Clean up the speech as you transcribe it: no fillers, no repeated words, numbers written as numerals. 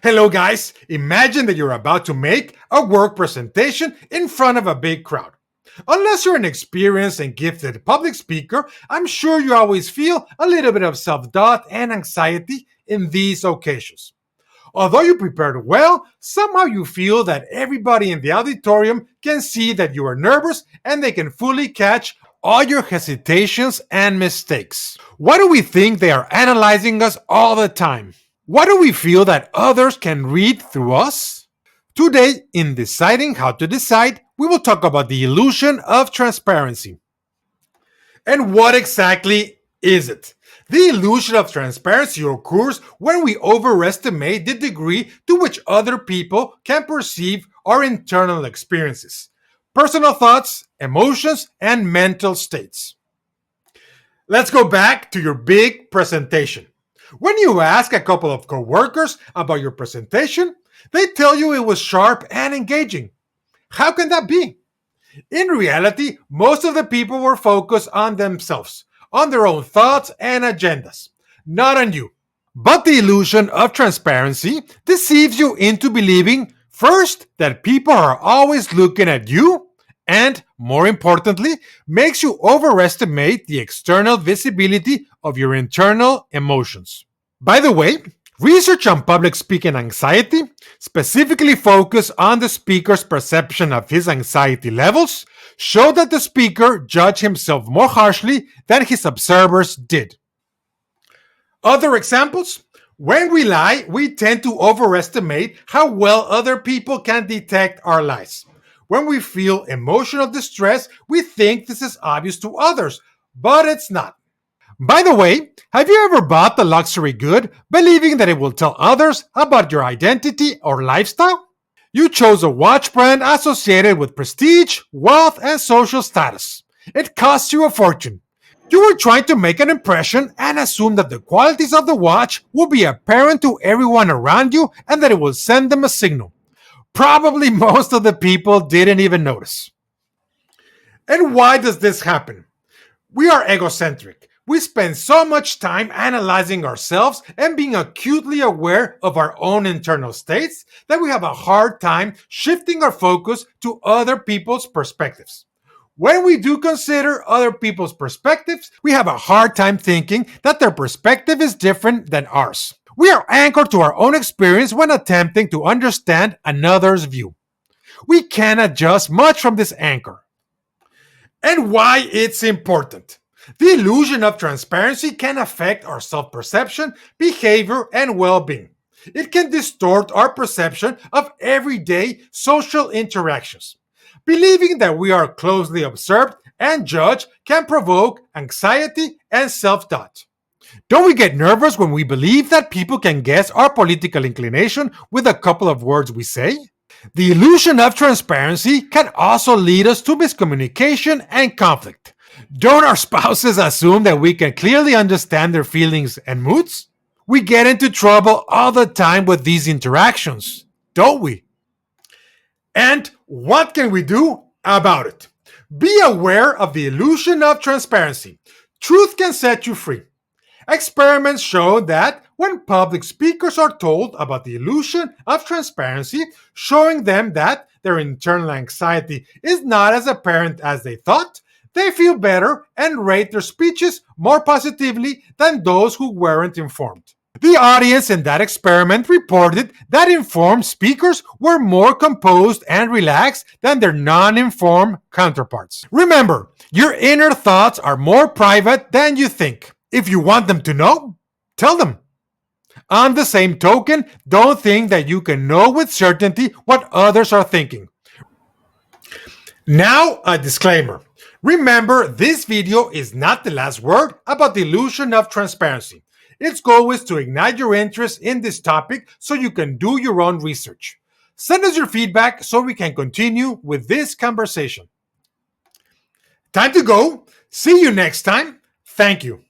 Hello, guys. Imagine that you're about to make a work presentation in front of a big crowd. Unless you're an experienced and gifted public speaker, I'm sure you always feel a little bit of self doubt and anxiety in these occasions. Although you prepared well, somehow you feel that everybody in the auditorium can see that you are nervous and they can fully catch all your hesitations and mistakes. Why do we think they are analyzing us all the time? Why do we feel that others can read through us? Today, in Deciding How to Decide, we will talk about the illusion of transparency. And what exactly is it? The illusion of transparency occurs when we overestimate the degree to which other people can perceive our internal experiences, personal thoughts, emotions, and mental states. Let's go back to your big presentation. When you ask a couple of coworkers about your presentation, they tell you it was sharp and engaging. How can that be? In reality, most of the people were focused on themselves, on their own thoughts and agendas, not on you. But the illusion of transparency deceives you into believing, first, that people are always looking at you, and, more importantly, makes you overestimate the external visibility of your internal emotions. By the way, research on public speaking anxiety specifically focused on the speaker's perception of his anxiety levels showed that the speaker judged himself more harshly than his observers did. Other examples? When we lie, we tend to overestimate how well other people can detect our lies. When we feel emotional distress, we think this is obvious to others, but it's not. By the way, have you ever bought a luxury good believing that it will tell others about your identity or lifestyle? You chose a watch brand associated with prestige, wealth, and social status. It cost you a fortune. You were trying to make an impression and assume that the qualities of the watch will be apparent to everyone around you and that it will send them a signal. Probably most of the people didn't even notice. And why does this happen? We are egocentric. We spend so much time analyzing ourselves and being acutely aware of our own internal states that we have a hard time shifting our focus to other people's perspectives. When we do consider other people's perspectives, we have a hard time thinking that their perspective is different than ours. We are anchored to our own experience when attempting to understand another's view. We can't adjust much from this anchor. And why it's important. The illusion of transparency can affect our self-perception, behavior, and well-being. It can distort our perception of everyday social interactions. Believing that we are closely observed and judged can provoke anxiety and self-doubt. Don't we get nervous when we believe that people can guess our political inclination with a couple of words we say? The illusion of transparency can also lead us to miscommunication and conflict. Don't our spouses assume that we can clearly understand their feelings and moods? We get into trouble all the time with these interactions, don't we? And what can we do about it? Be aware of the illusion of transparency. Truth can set you free. Experiments show that when public speakers are told about the illusion of transparency, showing them that their internal anxiety is not as apparent as they thought, they feel better and rate their speeches more positively than those who weren't informed. The audience in that experiment reported that informed speakers were more composed and relaxed than their non-informed counterparts. Remember, your inner thoughts are more private than you think. If you want them to know, tell them. On the same token, don't think that you can know with certainty what others are thinking. Now, a disclaimer. Remember, this video is not the last word about the illusion of transparency. Its goal is to ignite your interest in this topic so you can do your own research. Send us your feedback so we can continue with this conversation. Time to go. See you next time. Thank you.